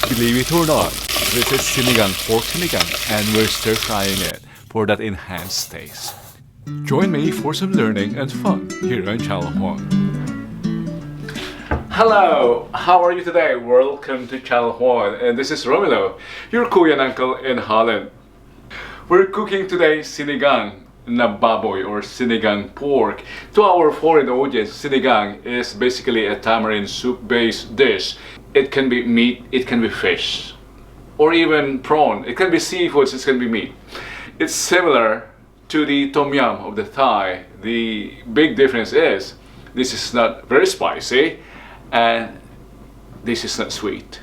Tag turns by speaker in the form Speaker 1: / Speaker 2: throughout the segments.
Speaker 1: Believe it or not, this is sinigang, pork sinigang, and we're stir frying it for that enhanced taste. Join me for some learning and fun here on Channel Juan. Hello, how are you today? Welcome to Channel Juan, and this is Romelo, your Korean uncle in Holland. We're cooking today sinigang na baboy or sinigang pork. To our foreign audience, sinigang is basically a tamarind soup-based dish. It can be meat, it can be fish, or even prawn. It can be seafoods, it can be meat. It's similar to the tom yum of the Thai. The big difference is this is not very spicy and this is not sweet.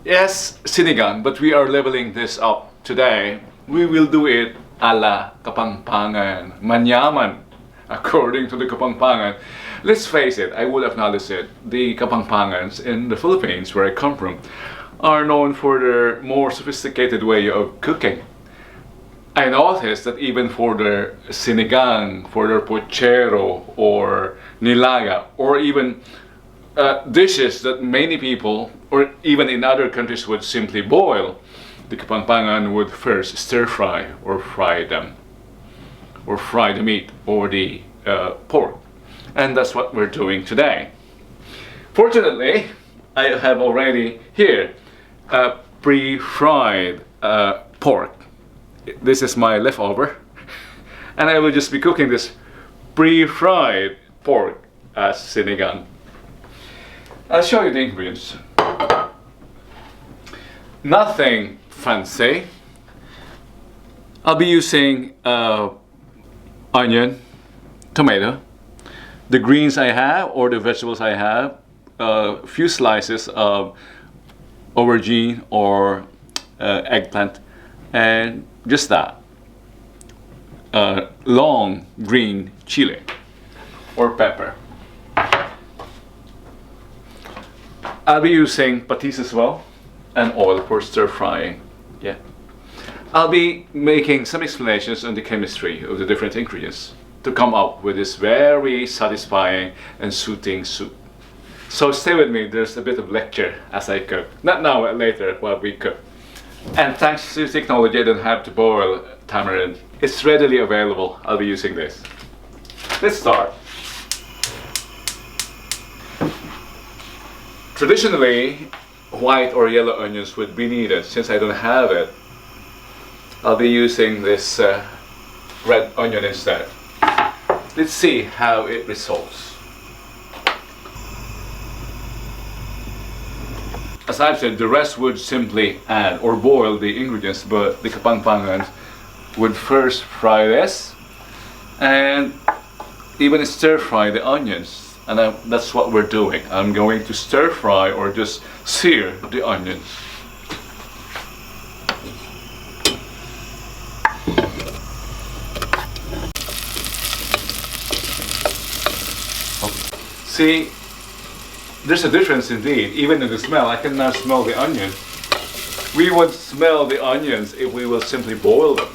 Speaker 1: Yes, sinigang, but we are leveling this up today. We will do it a la Kapampangan, manyaman, according to the Kapampangan. Let's face it, I would acknowledge it. The Kapampangans in the Philippines, where I come from, are known for their more sophisticated way of cooking. I noticed that even for their sinigang, for their pochero or nilaga, or even dishes that many people, or even in other countries, would simply boil, the Kapampangan would first stir fry or fry them, or fry the meat or the pork. And that's what we're doing today. Fortunately, I have already here pre-fried pork. This is my leftover, and I will just be cooking this pre-fried pork as sinigang. I'll show you the ingredients. Nothing fancy. I'll be using onion, tomato, the greens I have or the vegetables I have, a few slices of aubergine or eggplant, and just that. Long green chili or pepper. I'll be using patis as well, and oil for stir frying. Yeah. I'll be making some explanations on the chemistry of the different ingredients to come up with this very satisfying and soothing soup. So stay with me, there's a bit of lecture as I cook. Not now, but later while we cook. And thanks to technology, I don't have to boil tamarind. It's readily available. I'll be using this. Let's start. Traditionally, white or yellow onions would be needed. Since I don't have it, I'll be using this red onion instead. Let's see how it results. As I've said, the rest would simply add or boil the ingredients, but the Kapampangan would first fry this and even stir fry the onions. And that's what we're doing. I'm going to stir fry or just sear the onions. See, there's a difference indeed. Even in the smell, I can now smell the onion. We would smell the onions if we will simply boil them.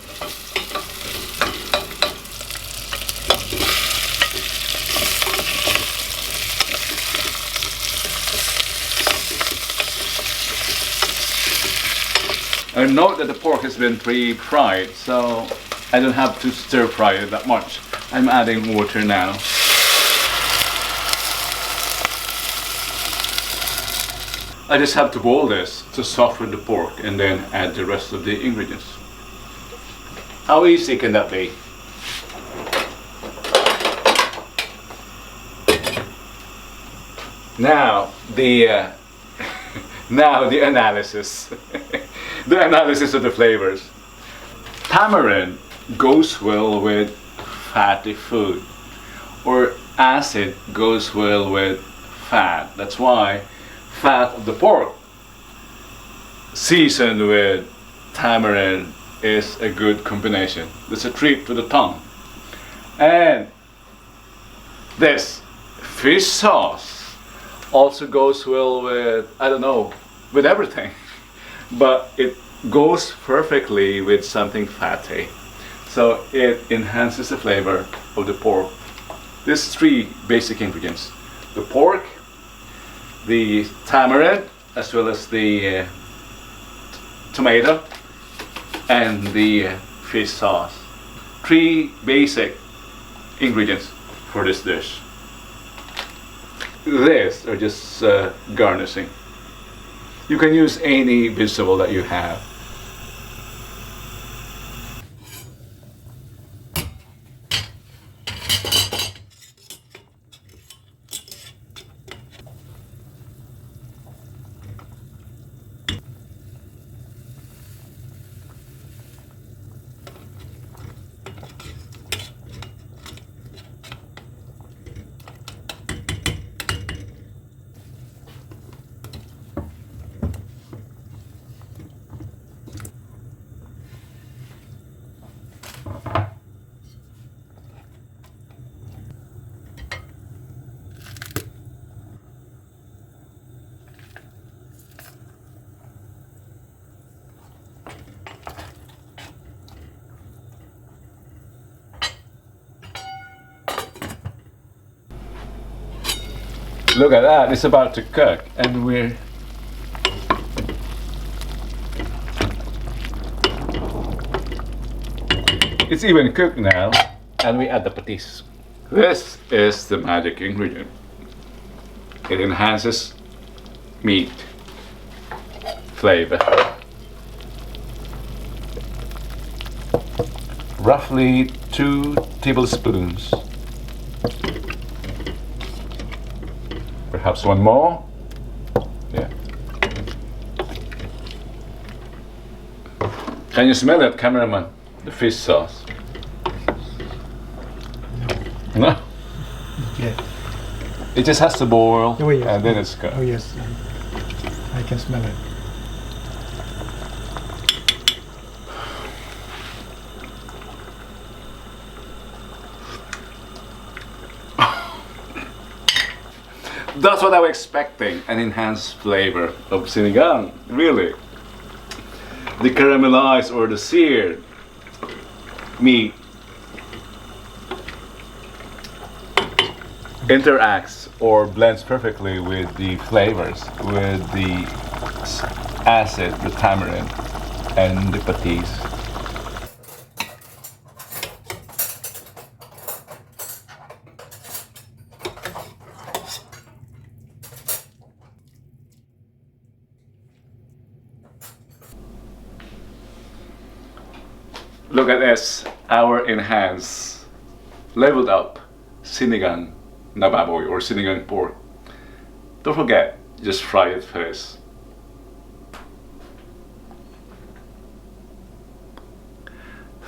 Speaker 1: And note that the pork has been pre-fried, so I don't have to stir fry it that much. I'm adding water now. I just have to boil this to soften the pork and then add the rest of the ingredients. How easy can that be? Now the analysis. The analysis of the flavors. Tamarind goes well with fatty food, or acid goes well with fat. That's why fat of the pork seasoned with tamarind is a good combination. It's a treat to the tongue. And this fish sauce also goes well with, I don't know, with everything. But it goes perfectly with something fatty. So it enhances the flavor of the pork. There's three basic ingredients: the pork, the tamarind, as well as the tomato and the fish sauce. 3 basic ingredients for this dish. These are just garnishing. You can use any vegetable that you have. Look at that, it's about to cook, and it's even cooked now, and we add the patis. This is the magic ingredient. It enhances meat flavor. Roughly 2 tablespoons. Perhaps 1 more. Yeah. Can you smell it, cameraman? The fish sauce. No?
Speaker 2: Yeah.
Speaker 1: It just has to boil,
Speaker 2: Oh, yes.
Speaker 1: and then it's cooked.
Speaker 2: Oh yes, I can smell it.
Speaker 1: That's what I was expecting, an enhanced flavor of sinigang, really. The caramelized or the seared meat interacts or blends perfectly with the flavors, with the acid, the tamarind, and the patis. Look at this, our enhanced, leveled up sinigang na baboy or sinigang pork. Don't forget, just fry it first.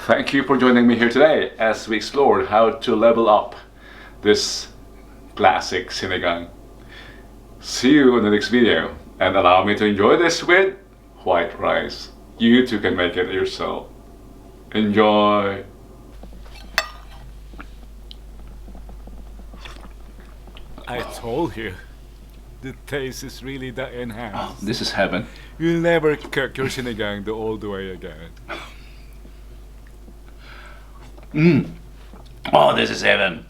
Speaker 1: Thank you for joining me here today as we explored how to level up this classic sinigang. See you in the next video, and allow me to enjoy this with white rice. You too can make it yourself. Enjoy!
Speaker 3: I told you, the taste is really that enhanced.
Speaker 1: This is heaven.
Speaker 3: You'll never cook your sinigang the old way again.
Speaker 1: Oh, this is heaven.